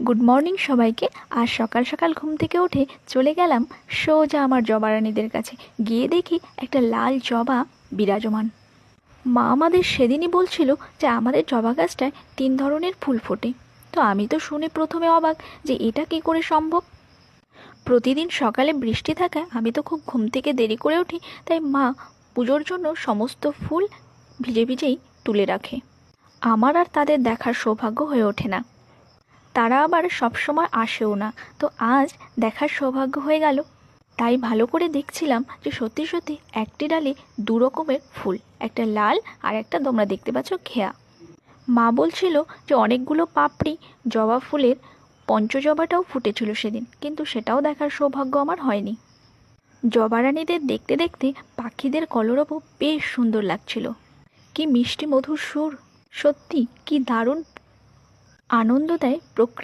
Good morning সবাইকে। আজ সকাল সকাল ঘুম থেকে উঠে চলে গেলাম সোজা আমার জবা রানীদের কাছে। গিয়ে দেখি একটা লাল জবা বিরাজমান। মা আমাদের সেদিনই বলছিল যে আমাদের জবা গাছটায় 3 ধরনের ফুল ফোটে। তো আমি তো শুনে প্রথমে অবাক যে এটা কী করে সম্ভব। প্রতিদিন সকালে বৃষ্টি থাকায় আমি তো খুব ঘুম থেকে দেরি করে উঠি, তাই মা পুজোর জন্য সমস্ত ফুল ভিজে ভিজেই তুলে রাখে। আমার আর তাদের দেখার সৌভাগ্য হয়ে ওঠে না, তারা আবার সবসময় আসেও না। তো আজ দেখার সৌভাগ্য হয়ে গেল। তাই ভালো করে দেখছিলাম যে সত্যি সত্যি একটি ডালে 2 রকমের ফুল, একটা লাল আর একটা তোমরা দেখতে পাচ্ছ ঘেয়া। মা বলছিল যে অনেকগুলো পাপড়ি জবা ফুলের পঞ্চজবাটাও ফুটেছিল সেদিন, কিন্তু সেটাও দেখার সৌভাগ্য আমার হয়নি। জবা রানীদের দেখতে দেখতে পাখিদের কলরবও বেশ সুন্দর লাগছিল। কি মিষ্টি মধুর সুর, সত্যি কি দারুণ আনন্দ দেয় প্রকৃতি।